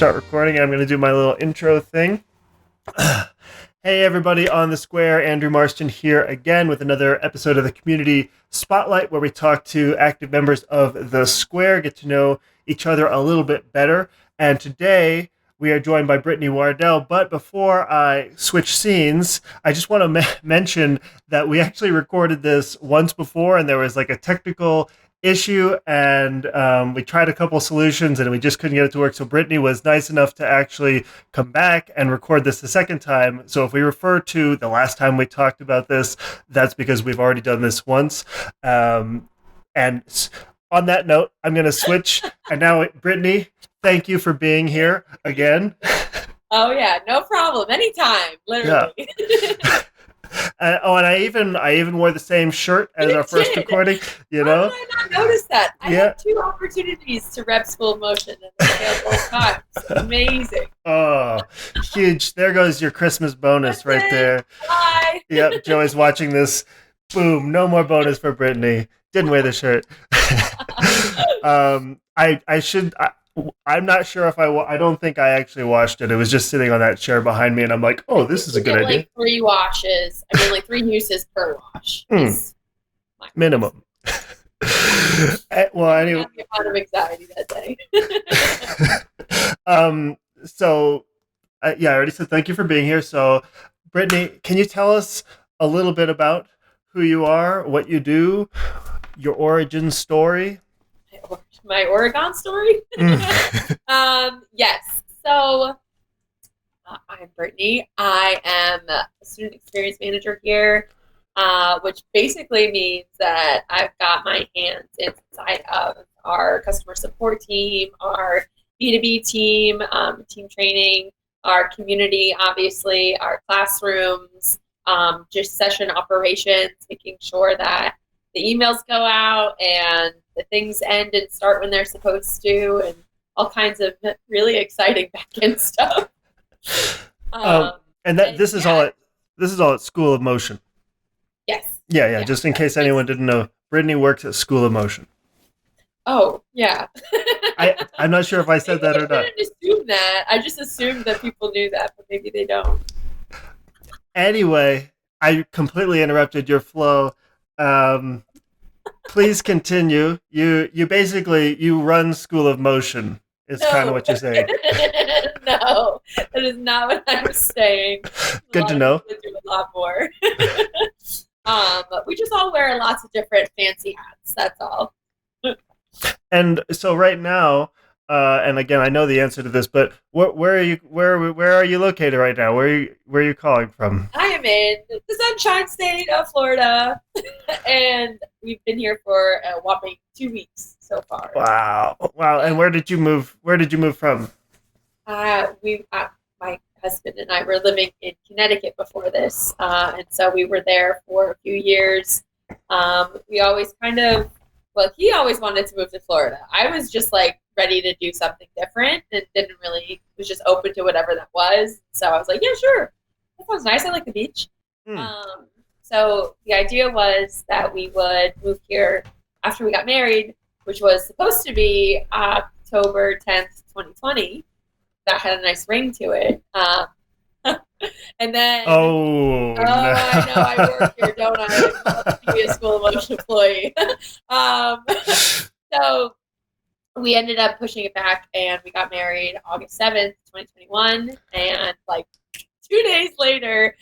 start recording. I'm going to do my little intro thing. Hey everybody on the square, Andrew Marston here again with another episode of the Community Spotlight where we talk to active members of the square, get to know each other a little bit better. And today we are joined by Brittany Wardell. But before I switch scenes, I just want to mention that we actually recorded this once before and there was like a technical issue, and we tried a couple solutions and we just couldn't get it to work. So Brittany was nice enough to actually come back and record this the second time. So if we refer to the last time we talked about this, that's because we've already done this once. And on that note, I'm going to switch. And now, Brittany, thank you for being here again. Oh yeah, no problem. Anytime, literally. Yeah. And I even wore the same shirt as our first recording. You know, how did I not notice that? I had 2 opportunities to rep School of Motion and they failed both times. Amazing. Oh, huge! There goes your Christmas bonus right there. Bye. Yep, Joey's watching this. Boom! No more bonus for Brittany. Didn't wear the shirt. I'm not sure if I don't think I actually washed it. It was just sitting on that chair behind me, and I'm like, oh, this is a good idea. Like 3 washes. I mean, like 3 uses per wash. Minimum. Well, anyway. I had a lot of anxiety that day. I already said thank you for being here. So, Brittany, can you tell us a little bit about who you are, what you do, your origin story? My Oregon story? Yes. So I'm Brittany. I am a student experience manager here, which basically means that I've got my hands inside of our customer support team, our B2B team, team training, our community, obviously, our classrooms, just session operations, making sure that the emails go out and the things end and start when they're supposed to, and all kinds of really exciting back-end stuff. This is all at School of Motion. Yes. Yeah. Just in case anyone didn't know, Brittany works at School of Motion. Oh, yeah. I'm not sure if I said that or not. I didn't assume that. I just assumed that people knew that, but maybe they don't. Anyway, I completely interrupted your flow. Please continue. You basically run School of Motion is kind of what you're saying. No, that is not what I was saying. Good to know. Do a lot more. We just all wear lots of different fancy hats. That's all. And so right now, and again, I know the answer to this, but where are you located right now? Where are you calling from? I am in the Sunshine State of Florida, and we've been here for a whopping 2 weeks so far. Wow! And where did you move? Where did you move from? My husband and I were living in Connecticut before this, and so we were there for a few years. We always he always wanted to move to Florida. I was just like ready to do something different and was just open to whatever that was. So I was like, yeah, sure. That sounds nice. I like the beach. So the idea was that we would move here after we got married, which was supposed to be October 10th, 2020. That had a nice ring to it. And then, no. I know, I work here, don't I? I'm supposed to be a School of Motion employee. So we ended up pushing it back, and we got married August 7th, 2021. And like 2 days later,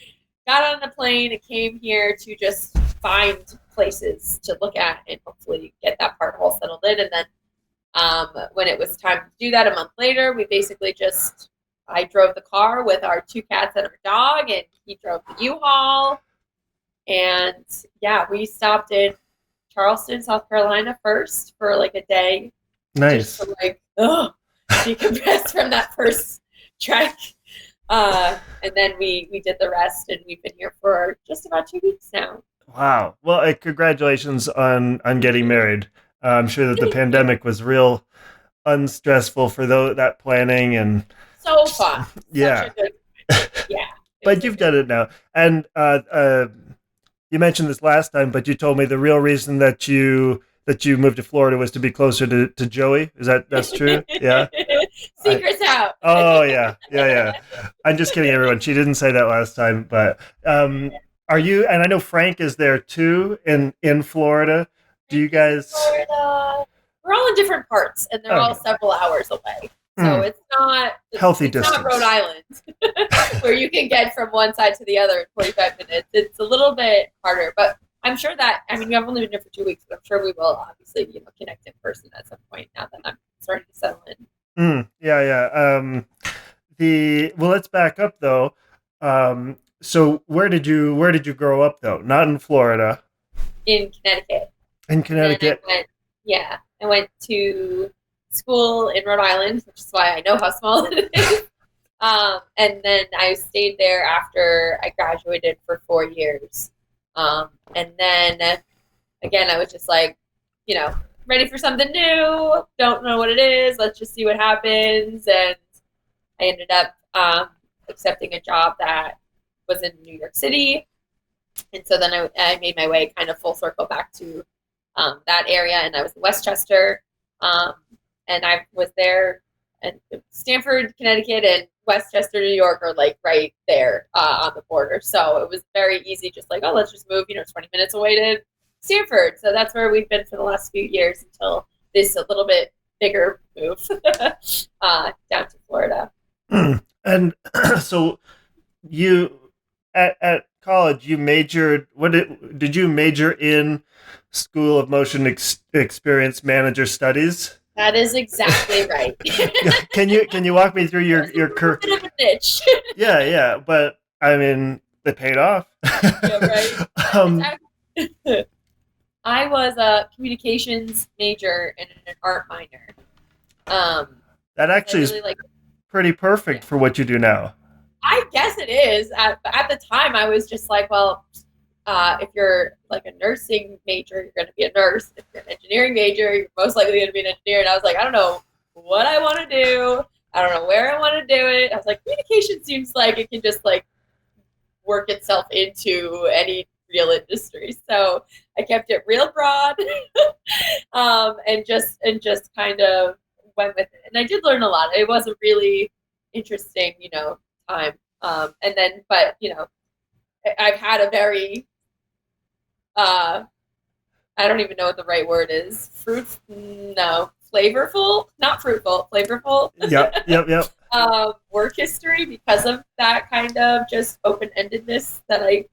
got on a plane and came here to just find places to look at and hopefully get that part all settled in. And then when it was time to do that a month later, we basically I drove the car with our 2 cats and our dog, and he drove the U-Haul. And yeah, we stopped in Charleston, South Carolina first for like a day. Nice. Just to decompress from that first trek. And then we did the rest, and we've been here for just about 2 weeks now. Wow. Well, congratulations on getting married. I'm sure that the pandemic was real unstressful for that planning and so fun. Yeah. Yeah. But you've done it now. And you mentioned this last time, but you told me the real reason that you moved to Florida was to be closer to Joey. That's true? Yeah. Secrets out. Oh yeah. I'm just kidding, everyone. She didn't say that last time, but are you? And I know Frank is there too in Florida. Do you guys? Florida. We're all in different parts, and they're all several hours away. So it's not healthy it's distance. not Rhode Island, where you can get from one side to the other in 45 minutes. It's a little bit harder, but I'm sure that we have only been here for 2 weeks, but I'm sure we will obviously connect in person at some point now that I'm starting to settle in. Yeah. Well, let's back up though. So where did you grow up though? Not in Florida. In Connecticut. In Connecticut. I went to school in Rhode Island, which is why I know how small it is. And then I stayed there after I graduated for 4 years. And then again, I was just like, ready for something new. Don't know what it is. Let's just see what happens. And I ended up accepting a job that was in New York City. And so then I made my way kind of full circle back to that area. And I was in Westchester. And I was there, and Stamford, Connecticut, and Westchester, New York are like right there on the border. So it was very easy, just like, oh, let's just move, 20 minutes away to Stamford. So that's where we've been for the last few years until this a little bit bigger move down to Florida. And so you at college you majored. Did you major in School of Motion Experience Manager Studies? That is exactly right. Can you walk me through your career? Bit of a niche. Yeah, but I mean, they paid off. Yeah, right. I was a communications major and an art minor. That actually really is pretty perfect for what you do now. I guess it is. At the time, I was just like, well, if you're like a nursing major, you're going to be a nurse. If you're an engineering major, you're most likely going to be an engineer. And I was like, I don't know what I want to do. I don't know where I want to do it. I was like, communication seems like it can just like work itself into any real industry. So I kept it real broad and just kind of went with it. And I did learn a lot. It was a really interesting, time. And then, but, I've had a very, I don't even know what the right word is. Flavorful, not fruitful, flavorful. Yep. Work history because of that kind of just open-endedness that I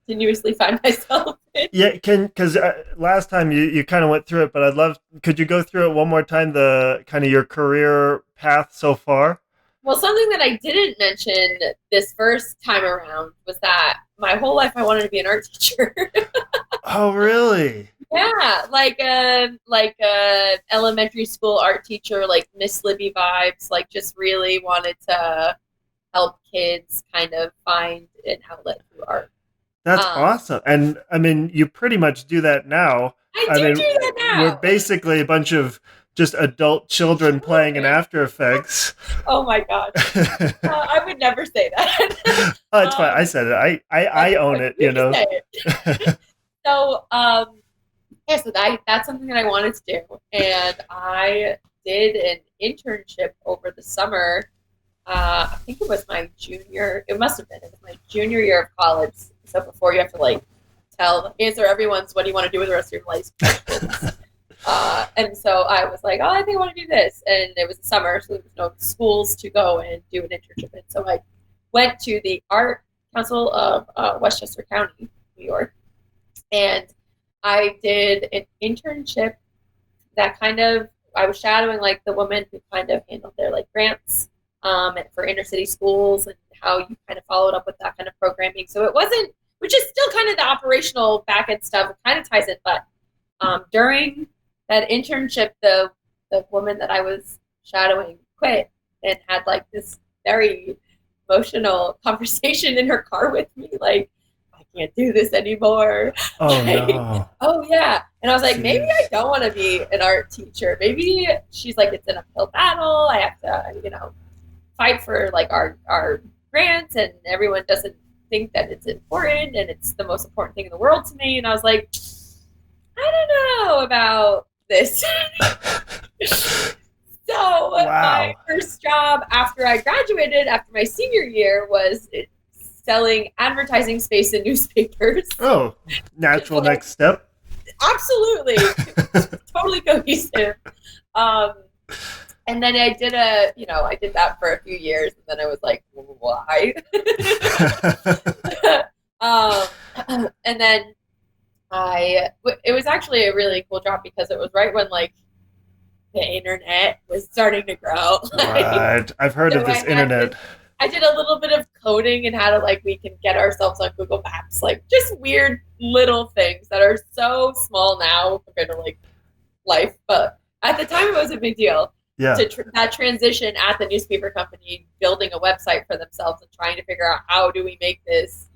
continuously find myself in. Yeah, because last time you kind of went through it, but could you go through it one more time, the kind of your career path so far? Well, something that I didn't mention this first time around was that my whole life I wanted to be an art teacher. Oh, really? Yeah, like a elementary school art teacher, like Miss Libby vibes, like just really wanted to help kids kind of find an outlet through art. That's awesome. And I mean, you pretty much do that now. I do that now. We're basically a bunch of just adult children playing in After Effects. Oh my God. I would never say that. Oh, it's fine. I said it. I own it, So, so that's something that I wanted to do. And I did an internship over the summer. I think it was my junior junior year of college. So before you have to answer everyone's, what do you want to do with the rest of your life? And so I was like, oh, I think I want to do this. And it was the summer, so there was no schools to go and do an internship in. So I went to the Art Council of Westchester County, New York. And I did an internship that I was shadowing the woman who kind of handled their grants for inner city schools and how you kind of followed up with that kind of programming. So it wasn't, which is still kind of the operational back end stuff, it kind of ties in, but during that internship, the woman that I was shadowing quit and had this very emotional conversation in her car with me, I can't do this anymore. Oh no. Oh yeah. And I was like, maybe I don't want to be an art teacher. Maybe she's it's an uphill battle. I have to, fight for our grants, and everyone doesn't think that it's important and it's the most important thing in the world to me. And I was like, I don't know about this. So wow. first job after I graduated, after my senior year, was selling advertising space in newspapers. Oh, natural like, next step. Absolutely. Totally cohesive. And then I did that for a few years, and then I was like, why? And then it was actually a really cool job because it was right when like the internet was starting to grow. Right. I've heard of this internet. I did a little bit of coding and how to we can get ourselves on Google Maps, just weird little things that are so small now compared to life. But at the time, it was a big deal. Yeah. That transition at the newspaper company, building a website for themselves and trying to figure out how do we make this,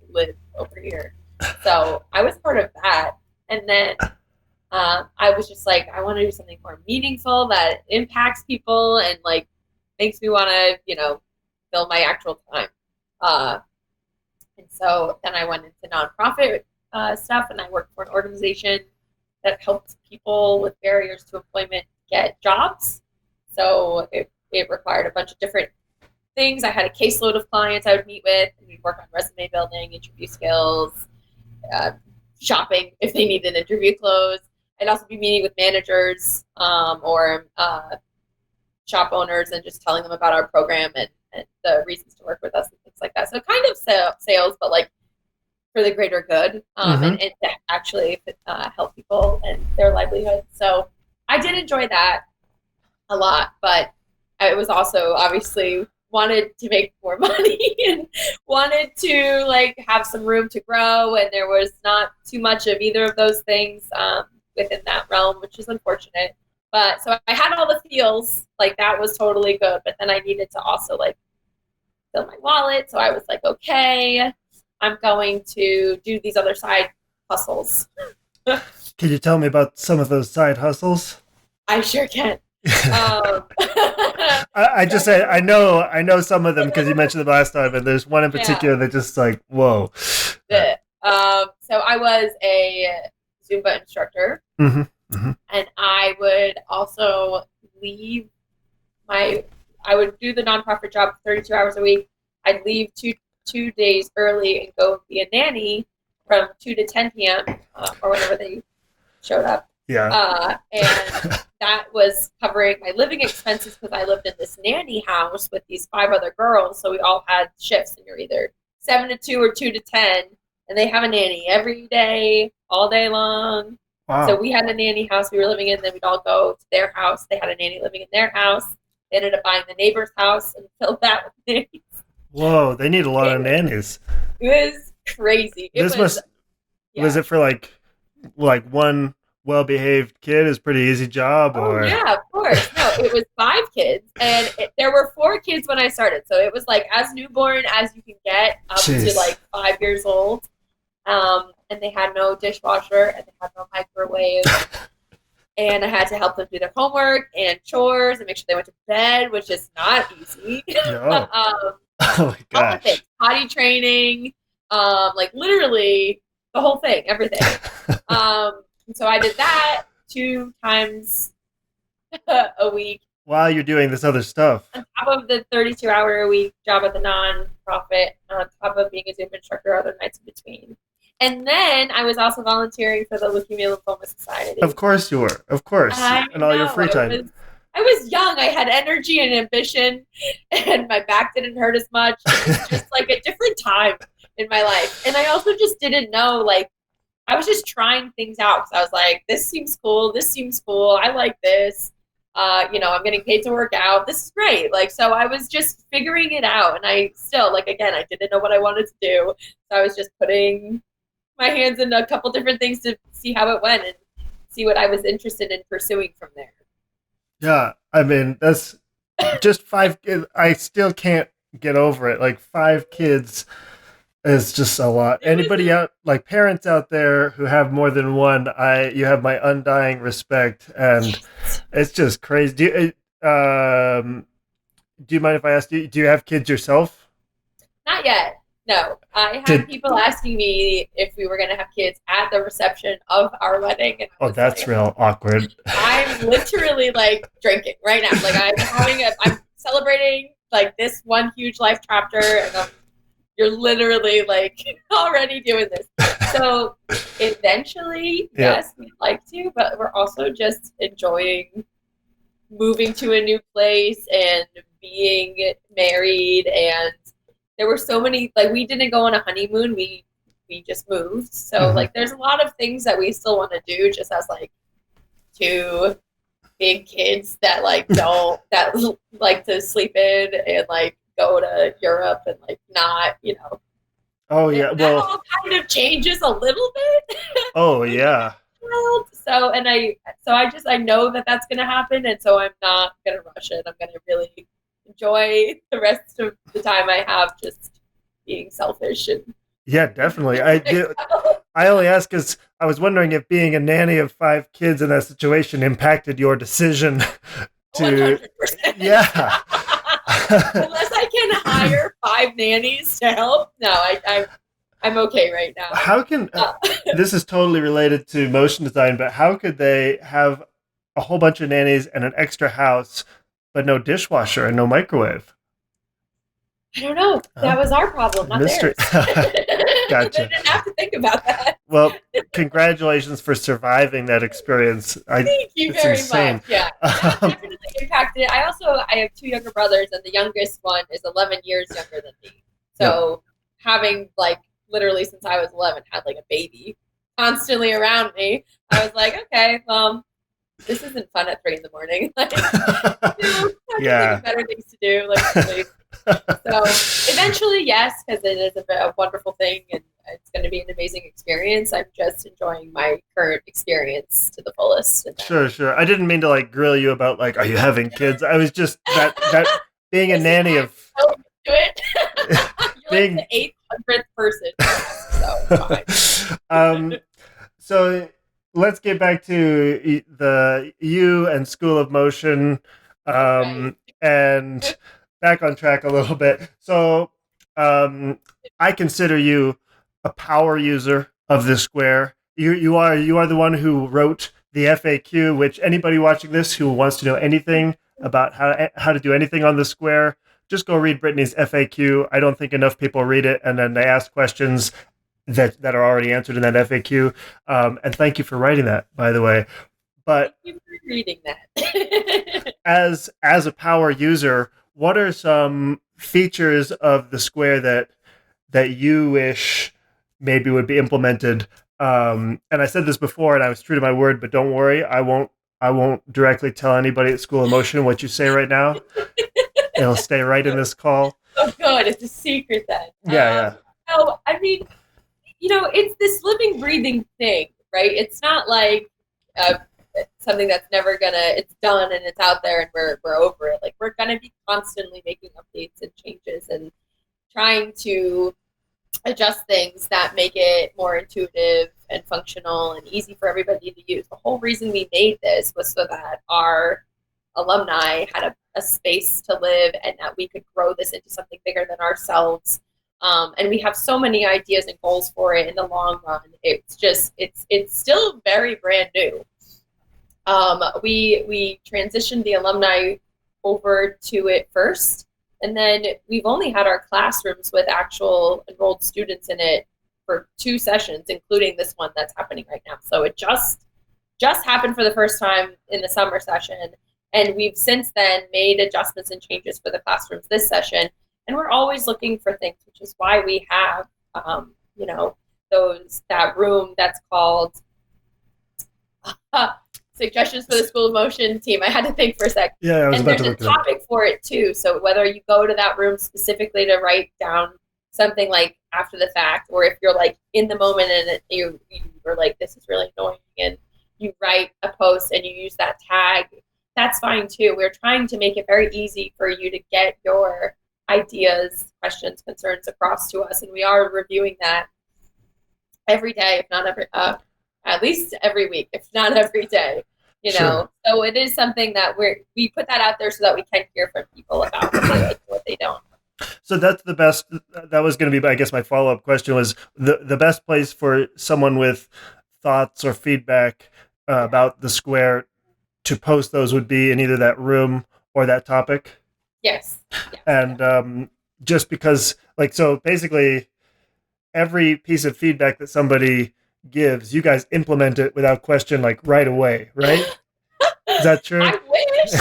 live over here. So I was part of that. And then I was just like, I want to do something more meaningful that impacts people and makes me want to, fill my actual time. And so then I went into nonprofit stuff, and I worked for an organization that helped people with barriers to employment get jobs. So it required a bunch of different things. I had a caseload of clients I would meet with, and we'd work on resume building, interview skills, shopping if they needed interview clothes. I'd also be meeting with managers or shop owners and just telling them about our program and the reasons to work with us and things like that. So kind of sales, but for the greater good and to actually help people and their livelihood. So I did enjoy that a lot, but I was also obviously wanted to make more money and wanted to have some room to grow, and there was not too much of either of those things within that realm, which is unfortunate. But so I had all the feels, that was totally good, but then I needed to also fill my wallet. So I was like, okay, I'm going to do these other side hustles. Can you tell me about some of those side hustles? I sure can. I just say I know some of them because you mentioned them last time, and there's one in particular that just whoa. So I was a Zumba instructor, and I would also I would do the nonprofit job 32 hours a week. I'd leave two days early and go be a nanny from 2 to 10 p.m. Or whenever they showed up. Yeah. And that was covering my living expenses because I lived in this nanny house with these 5 other girls. So we all had shifts, and you're either 7 to 2 or 2 to 10. And they have a nanny every day, all day long. Wow. So we had a nanny house we were living in. Then we'd all go to their house. They had a nanny living in their house. They ended up buying the neighbor's house and filled that with nannies. Whoa, they need a lot of nannies. It was crazy. Was it for one well-behaved kid? Is pretty easy job, or? Oh, yeah, of course. No, it was 5 kids, and there were 4 kids when I started. So it was as newborn as you can get up to 5 years old. And they had no dishwasher, and they had no microwave. And I had to help them do their homework and chores and make sure they went to bed, which is not easy. No. Oh my gosh. Potty training, literally the whole thing, everything. And so I did that 2 times a week. While you're doing this other stuff. On top of the 32-hour-a-week job at the nonprofit, on top of being a Zoom instructor other nights in between. And then I was also volunteering for the Leukemia Lymphoma Society. Of course you were. Of course. And all your free time. I was young. I had energy and ambition, and my back didn't hurt as much. It was just a different time in my life. And I also just didn't know, I was just trying things out because I was like, this seems cool. This seems cool. I like this. I'm getting paid to work out. This is great. So I was just figuring it out. And I still, again, I didn't know what I wanted to do. So I was just putting my hands in a couple different things to see how it went and see what I was interested in pursuing from there. Yeah. I mean, that's just 5 kids. I still can't get over it. 5 kids is just a lot. Anybody out, parents out there who have more than one, you have my undying respect, and it's just crazy. Do you mind if I ask you, do you have kids yourself? Not yet. No, I had people asking me if we were going to have kids at the reception of our wedding. And oh, that's like, real awkward. I'm literally like drinking right now. Like I'm celebrating like this one huge life chapter, and you're literally like already doing this. So eventually, yes, we'd like to, but we're also just enjoying moving to a new place and being married. And there were so many, like, we didn't go on a honeymoon, we just moved. So like there's a lot of things that we still want to do, just as like two big kids that like don't that like to sleep in and like go to Europe and like not, Oh yeah, that all kind of changes a little bit. Oh yeah. So I know that that's gonna happen, and so I'm not gonna rush it. I'm gonna really enjoy the rest of the time I have, just being selfish. And yeah, definitely. I only asked because I was wondering if being a nanny of 5 kids in that situation impacted your decision to 100%. Yeah. Unless I can hire 5 nannies to help, no, I'm okay right now. How can this is totally related to motion design, but how could they have a whole bunch of nannies and an extra house, but no dishwasher and no microwave? I don't know. That was our problem, not theirs. Gotcha. They didn't have to think about that. Well, congratulations for surviving that experience. Thank you very much. Yeah, that definitely impacted it. I have 2 younger brothers, and the youngest one is 11 years younger than me. So having like literally since I was 11 had like a baby constantly around me, I was like, okay, well, this isn't fun at 3 a.m. Like, better things to do, like sleep. So eventually, yes, because it is a wonderful thing and it's going to be an amazing experience. I'm just enjoying my current experience to the fullest. Sure. I didn't mean to like grill you about like, are you having kids? I was just that being a nanny of. Do it. You're being like the 800th person. So fine. So let's get back to the you and School of Motion, and back on track a little bit. So I consider you a power user of the square. You are the one who wrote the FAQ, which anybody watching this who wants to know anything about how to do anything on the square, just go read Brittany's FAQ. I don't think enough people read it, and then they ask questions that are already answered in that FAQ. And thank you for writing that, by the way. But thank you for reading that. as a power user, what are some features of the square that you wish maybe would be implemented? And I said this before, and I was true to my word, but don't worry, I won't directly tell anybody at School of Motion what you say right now. It'll stay right in this call. Oh, good. It's a secret then. Yeah. No, I mean, it's this living, breathing thing, right? It's not like something that's never it's done and it's out there and we're over it. Like, we're gonna be constantly making updates and changes and trying to adjust things that make it more intuitive and functional and easy for everybody to use. The whole reason we made this was so that our alumni had a space to live and that we could grow this into something bigger than ourselves. And we have so many ideas and goals for it in the long run. It's just, it's still very brand new. We transitioned the alumni over to it first, and then we've only had our classrooms with actual enrolled students in it for 2 sessions, including this one that's happening right now. So it just happened for the first time in the summer session. And we've since then made adjustments and changes for the classrooms this session. And we're always looking for things, which is why we have, that room that's called Suggestions for the School of Motion team. I had to think for a sec. Yeah, I was about to look at it. There's a topic for it too. So whether you go to that room specifically to write down something like after the fact, or if you're like in the moment and you were like, this is really annoying, and you write a post and you use that tag, that's fine too. We're trying to make it very easy for you to get your ideas, questions, concerns across to us, and we are reviewing that every day, if not every, at least every week, if not every day. Sure. So it is something that we put that out there so that we can hear from people about what they like and what they don't. So that's the best. That was going to be, I guess, my follow-up question was the best place for someone with thoughts or feedback about the square to post those would be in either that room or that topic. Yes. And just because, like, so basically every piece of feedback that somebody gives, you guys implement it without question, like right away, right? Is that true? I wish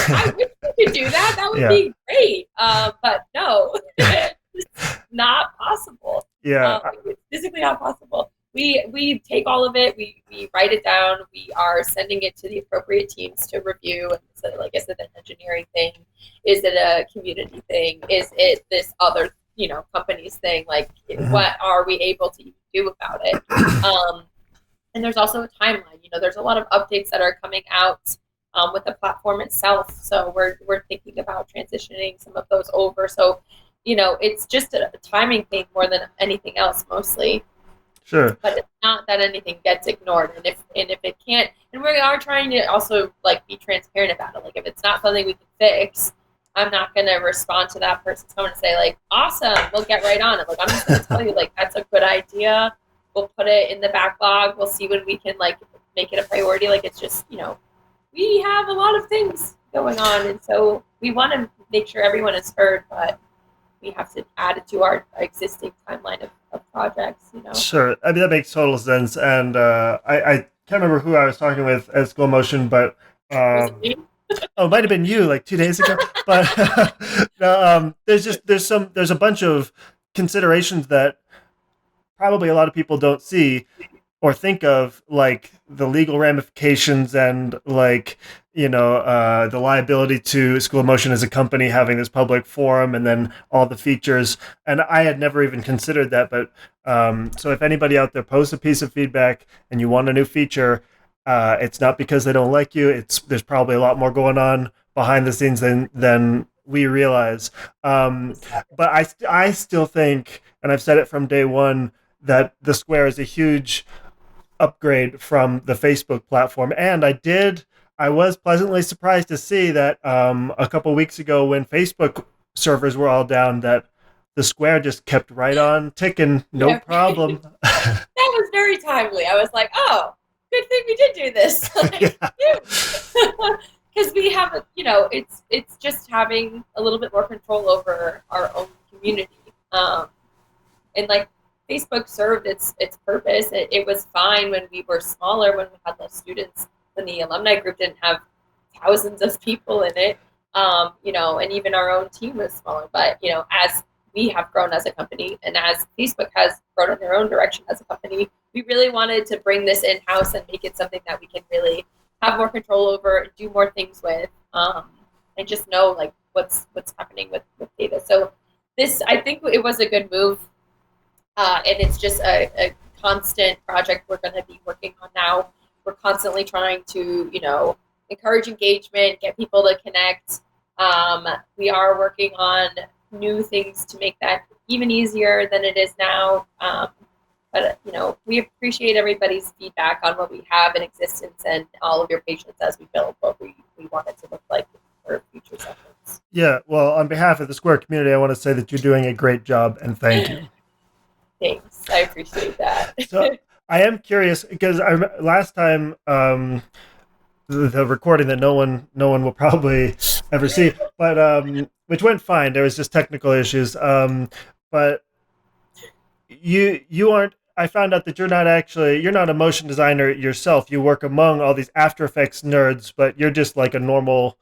we could do that. That would be great. But no, it's not possible. Yeah. It's physically not possible. We take all of it, we write it down, we are sending it to the appropriate teams to review. So like, is it an engineering thing? Is it a community thing? Is it this other, company's thing? Like, what are we able to do about it? And there's also a timeline. There's a lot of updates that are coming out with the platform itself. So we're thinking about transitioning some of those over. So, it's just a timing thing more than anything else, mostly. Sure. But it's not that anything gets ignored. And if it can't, and we are trying to also like be transparent about it. Like, if it's not something we can fix, I'm not going to respond to that person's phone and say like, awesome, we'll get right on it. Like, I'm just going to tell you, like, that's a good idea. We'll put it in the backlog. We'll see when we can like make it a priority. Like, it's just, we have a lot of things going on. And so we want to make sure everyone is heard, but we have to add it to our existing timeline of projects, Sure. I mean, that makes total sense. And I can't remember who I was talking with at School Motion, but oh, it might have been you like 2 days ago. But no, there's a bunch of considerations that probably a lot of people don't see or think of, like the legal ramifications and like, the liability to School Motion as a company having this public forum and then all the features. And I had never even considered that. But so if anybody out there posts a piece of feedback and you want a new feature, it's not because they don't like you. There's probably a lot more going on behind the scenes than we realize. But I still think, and I've said it from day one, that the Square is a huge upgrade from the Facebook platform. And I was pleasantly surprised to see that a couple weeks ago when Facebook servers were all down, that the Square just kept right on ticking, no problem. That was very timely. I was like, oh, good thing we did do this. Because we have, it's just having a little bit more control over our own community. And like, Facebook served its purpose. It was fine when we were smaller, when we had less students, when the alumni group didn't have thousands of people in it, and even our own team was smaller. But, as we have grown as a company and as Facebook has grown in their own direction as a company, we really wanted to bring this in-house and make it something that we can really have more control over and do more things with, and just know like what's happening with data. So this, I think it was a good move. And it's just a constant project we're going to be working on now. We're constantly trying to, encourage engagement, get people to connect. We are working on new things to make that even easier than it is now. But, we appreciate everybody's feedback on what we have in existence and all of your patience as we build what we want it to look like for future sessions. Yeah, well, on behalf of the Square community, I want to say that you're doing a great job and thank you. Thanks. I appreciate that. So I am curious because last time the recording that no one will probably ever see, but which went fine. There was just technical issues. But you aren't. I found out that you're not a motion designer yourself. You work among all these After Effects nerds, but you're just like a normal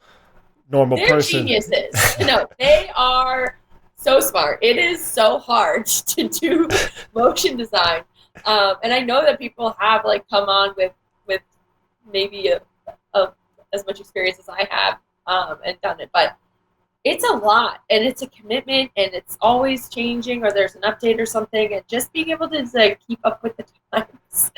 They're person. Geniuses. No, they are so smart. It is so hard to do motion design. And I know that people have like come on with maybe as much experience as I have and done it, but it's a lot and it's a commitment and it's always changing or there's an update or something, and just being able to like keep up with the times.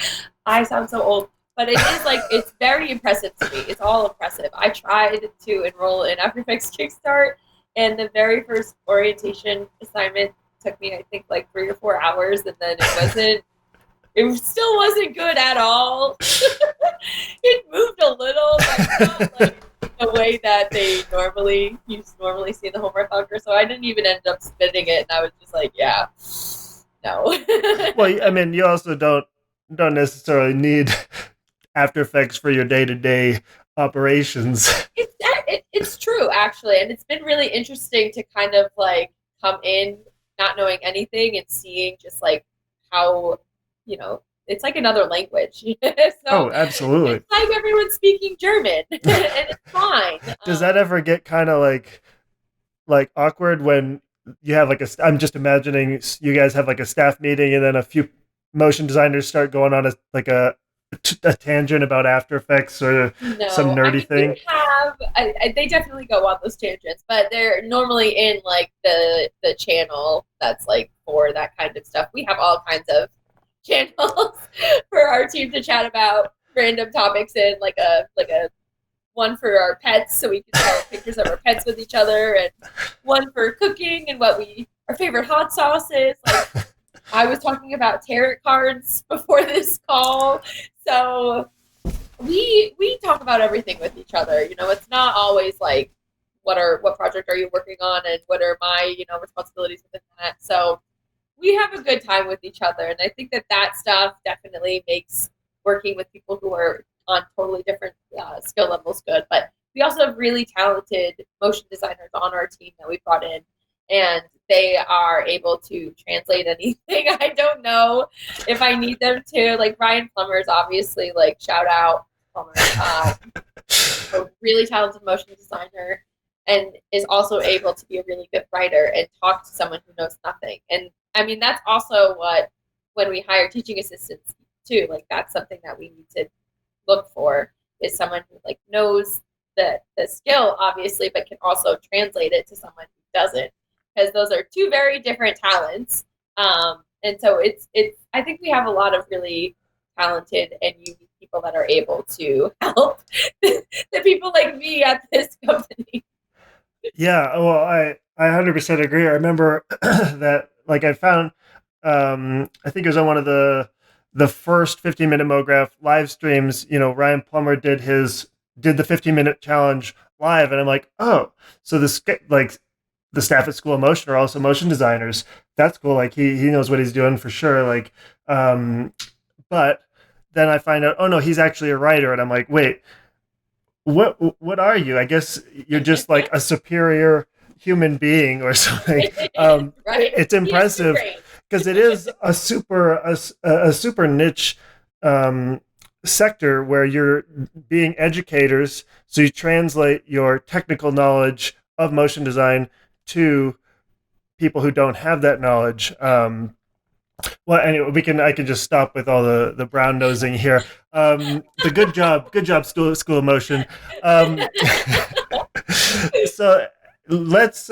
I sound so old, but it is like, it's very impressive to me. It's all impressive. I tried to enroll in After Effects Kickstart, and the very first orientation assignment took me, I think, like 3 or 4 hours, and then it still wasn't good at all. It moved a little, but not like the way way that you normally see in the homework locker. So I didn't even end up submitting it, and I was just like, yeah, no. Well, I mean, you also don't necessarily need After Effects for your day-to-day operations. It's true, actually, and it's been really interesting to kind of like come in not knowing anything and seeing just like how, it's like another language. So absolutely. it's like everyone's speaking German, and it's fine. Does that ever get kind of like awkward when you have like I'm just imagining you guys have like a staff meeting and then a few motion designers start going on a tangent about After Effects or some nerdy thing? They definitely go on those tangents, but they're normally in like the channel that's like for that kind of stuff. We have all kinds of channels for our team to chat about random topics in, like a one for our pets, so we can share pictures of our pets with each other, and one for cooking and our favorite hot sauces. Like, I was talking about tarot cards before this call, so we talk about everything with each other. It's not always like what project are you working on and what are my responsibilities within that. So we have a good time with each other, and I think that stuff definitely makes working with people who are on totally different skill levels good. But we also have really talented motion designers on our team that we brought in, and they are able to translate anything. I don't know if I need them to. Like Ryan Plummer is obviously, like, shout out Plummer, a really talented motion designer, and is also able to be a really good writer and talk to someone who knows nothing. And I mean, that's also when we hire teaching assistants too, like that's something that we need to look for, is someone who like knows the skill obviously, but can also translate it to someone who doesn't, because those are two very different talents. And so it's I think we have a lot of really talented and unique people that are able to help the people like me at this company. Yeah, well, I 100% agree. I remember that, like, I found, I think it was on one of the first 15-minute MoGraph live streams. Ryan Plummer did the 15-minute challenge live, and I'm like, oh, so the staff at School of Motion are also motion designers. That's cool. Like he knows what he's doing for sure. Like, but then I find out, oh no, he's actually a writer, and I'm like, wait. What are you? I guess you're just like a superior human being or something. Right. It's impressive because it is a super niche sector where you're being educators. So you translate your technical knowledge of motion design to people who don't have that knowledge. Well, anyway, I can just stop with all the brown nosing here. The good job, School of Motion. So let's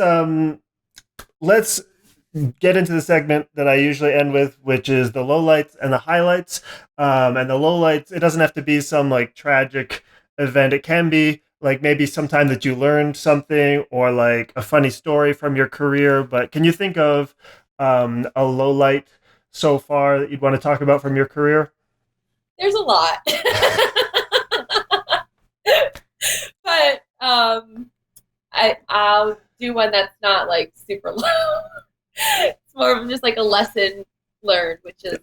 get into the segment that I usually end with, which is the lowlights and the highlights. And the lowlights, it doesn't have to be some like tragic event. It can be like maybe sometime that you learned something or like a funny story from your career. But can you think of a lowlight so far that you'd want to talk about from your career? There's a lot. But I'll do one that's not like super low. It's more of just like a lesson learned, which is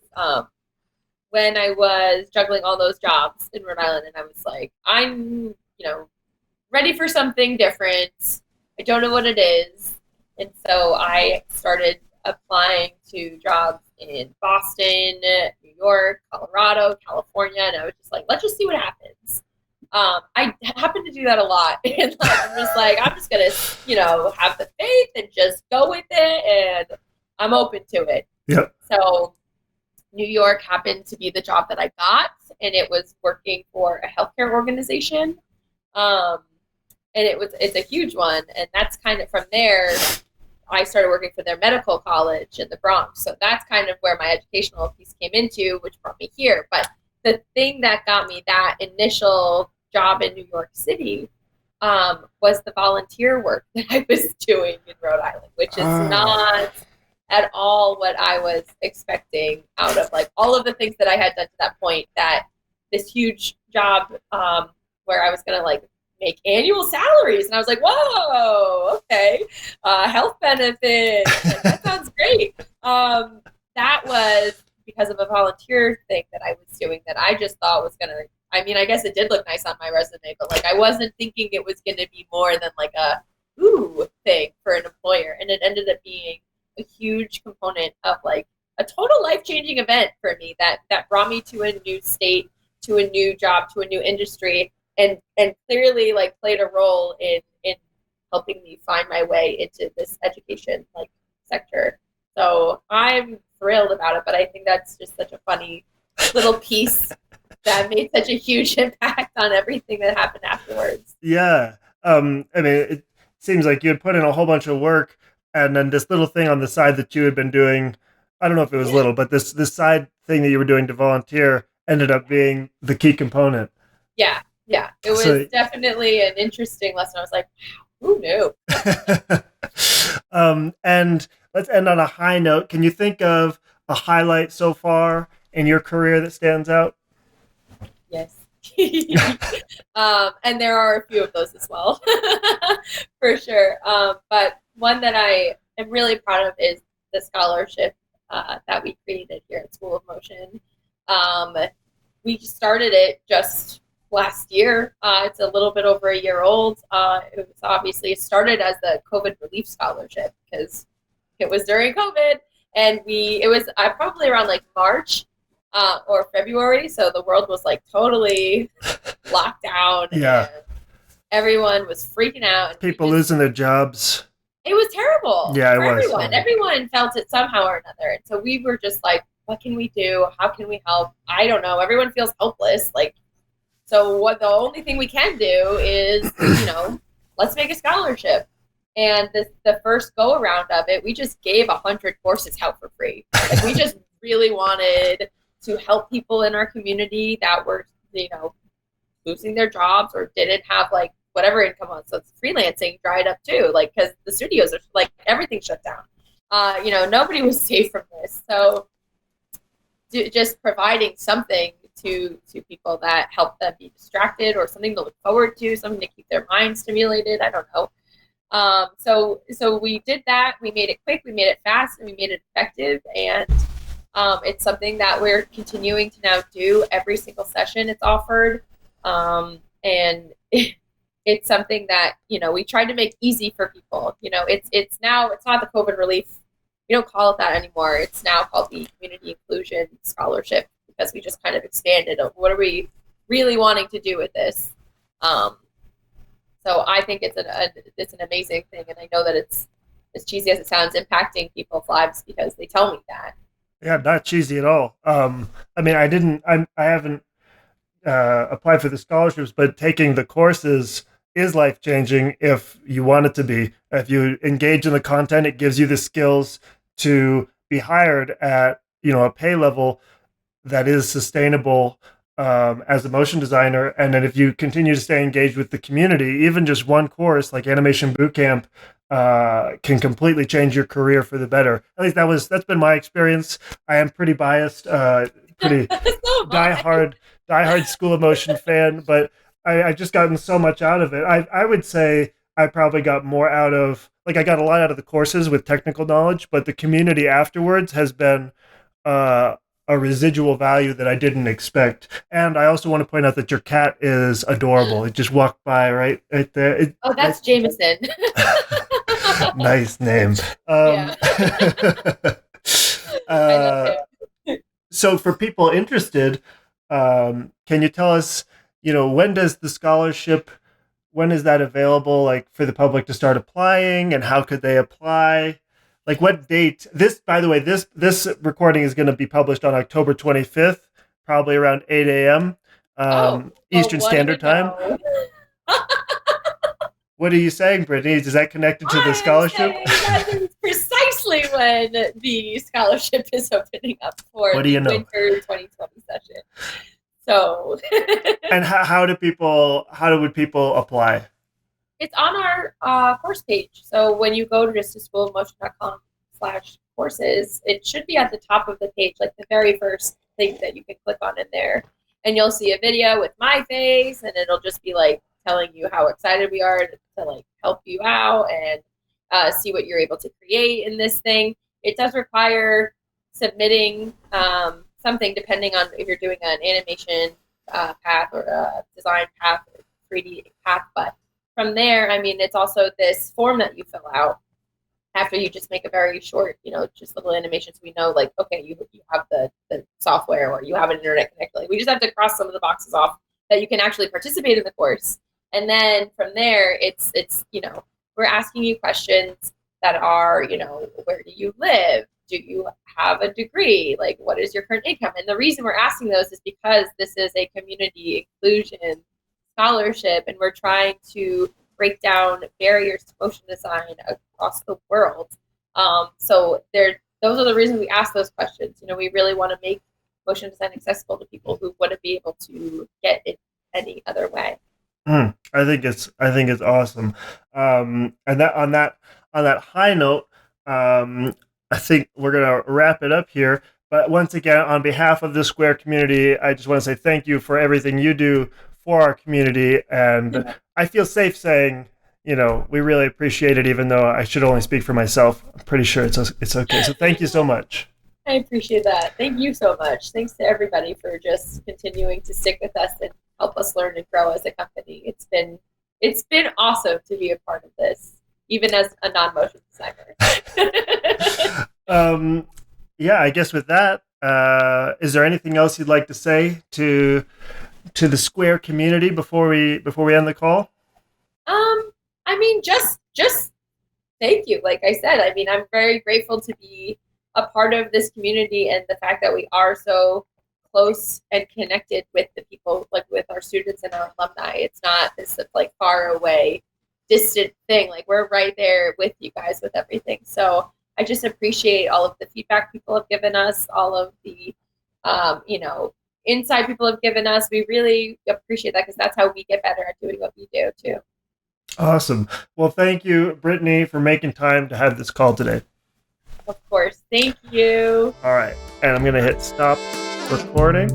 when I was juggling all those jobs in Rhode Island, and I was like, I'm ready for something different. I don't know what it is. And so I started applying to jobs in Boston, New York, Colorado, California, and I was just like, let's just see what happens. I happen to do that a lot, and I'm just gonna, have the faith and just go with it, and I'm open to it. Yep. So New York happened to be the job that I got, and it was working for a healthcare organization, and it's a huge one, and that's kind of from there. I started working for their medical college in the Bronx. So that's kind of where my educational piece came into, which brought me here. But the thing that got me that initial job in New York City was the volunteer work that I was doing in Rhode Island, which is not at all what I was expecting out of like all of the things that I had done to that point. That this huge job where I was going to like make annual salaries. And I was like, whoa, okay. Health benefits. Like, that sounds great. That was because of a volunteer thing that I was doing that I just thought was going to, I mean, I guess it did look nice on my resume, but like I wasn't thinking it was going to be more than like a ooh thing for an employer. And it ended up being a huge component of like a total life-changing event for me that brought me to a new state, to a new job, to a new industry, and clearly like played a role in helping me find my way into this education like sector. So I'm thrilled about it, but I think that's just such a funny little piece that made such a huge impact on everything that happened afterwards. Yeah. I mean, it seems like you had put in a whole bunch of work, and then this little thing on the side that you had been doing, I don't know if it was little, but this side thing that you were doing to volunteer ended up being the key component. Yeah. It was definitely an interesting lesson. I was like, wow, who knew? And let's end on a high note. Can you think of a highlight so far in your career that stands out? Yes. And there are a few of those as well, for sure. But one that I am really proud of is the scholarship that we created here at School of Motion. We started it just last year. It's a little bit over a year old. It was obviously started as the COVID relief scholarship because it was during COVID, and it was probably around like March or February, so the world was like totally locked down. Yeah, and everyone was freaking out. And people losing their jobs. It was terrible. Yeah, for it was. Everyone. Everyone felt it somehow or another, and so we were just like, "What can we do? How can we help?" I don't know. Everyone feels helpless. Like, so what? The only thing we can do is, let's make a scholarship. And the first go around of it, we just gave 100 courses out for free. Like, we just really wanted to help people in our community that were, losing their jobs or didn't have like whatever income on. So freelancing dried up too, like, because the studios are like, everything shut down. Nobody was safe from this. So just providing something to people that help them be distracted or something to look forward to, something to keep their mind stimulated. I don't know. So we did that. We made it quick, we made it fast, and we made it effective. And it's something that we're continuing to now do every single session it's offered. And it's something that, we tried to make easy for people. It's now, it's not the COVID relief. We don't call it that anymore. It's now called the Community Inclusion Scholarship, because we just kind of expanded of what are we really wanting to do with this. So I think it's an amazing thing, and I know that it's, as cheesy as it sounds, impacting people's lives because they tell me that. Yeah, not cheesy at all. I mean, I haven't applied for the scholarships, but taking the courses is life-changing if you want it to be. If you engage in the content, it gives you the skills to be hired at, a pay level that is sustainable as a motion designer. And then if you continue to stay engaged with the community, even just one course like Animation Bootcamp can completely change your career for the better. At least that's been my experience. I am pretty biased, pretty diehard School of Motion fan, but I just gotten so much out of it. I would say I probably got more out of, like, I got a lot out of the courses with technical knowledge, but the community afterwards has been a residual value that I didn't expect. And I also want to point out that your cat is adorable. It just walked by right there. That's Jameson. Nice name. Yeah. I love him. So for people interested, can you tell us, when does the scholarship, when is that available, like, for the public to start applying, and how could they apply? Like, what date? This, by the way, this recording is going to be published on October 25th, probably around 8 a.m. Eastern Standard Time. What are you saying, Brittany? Is that connected to the scholarship? That is precisely when the scholarship is opening up for the winter 2020 session. So, and how would people apply? It's on our course page. So when you go to just to schoolofmotion.com/courses, it should be at the top of the page, like the very first thing that you can click on in there. And you'll see a video with my face, and it'll just be like telling you how excited we are to like help you out and see what you're able to create in this thing. It does require submitting something depending on if you're doing an animation path or a design path or 3D path. But from there, I mean, it's also this form that you fill out after you just make a very short, just little animations. We know, like, okay, you have the software or you have an internet connector. Like, we just have to cross some of the boxes off that you can actually participate in the course. And then from there, it's we're asking you questions that are, where do you live? Do you have a degree? Like, what is your current income? And the reason we're asking those is because this is a community inclusion scholarship, and we're trying to break down barriers to motion design across the world. So those are the reasons we ask those questions. We really want to make motion design accessible to people who wouldn't be able to get it any other way. I think it's awesome. And that on that high note, I think we're gonna wrap it up here. But once again, on behalf of the Square community, I just want to say thank you for everything you do for our community. And I feel safe saying, we really appreciate it, even though I should only speak for myself. I'm pretty sure it's okay. So thank you so much. I appreciate that. Thank you so much. Thanks to everybody for just continuing to stick with us and help us learn and grow as a company. It's been awesome to be a part of this, even as a non-motion designer. Yeah, I guess with that, is there anything else you'd like to say to the Square community before we end the call? I mean, just thank you. Like I said, I mean, I'm very grateful to be a part of this community, and the fact that we are so close and connected with the people, like with our students and our alumni. It's not this like far away, distant thing. Like, we're right there with you guys with everything. So I just appreciate all of the feedback people have given us, all of the, insight people have given us. We really appreciate that, because that's how we get better at doing what we do too. Awesome. Well, thank you, Brittany, for making time to have this call today. Of course. Thank you. All right. And I'm going to hit stop recording.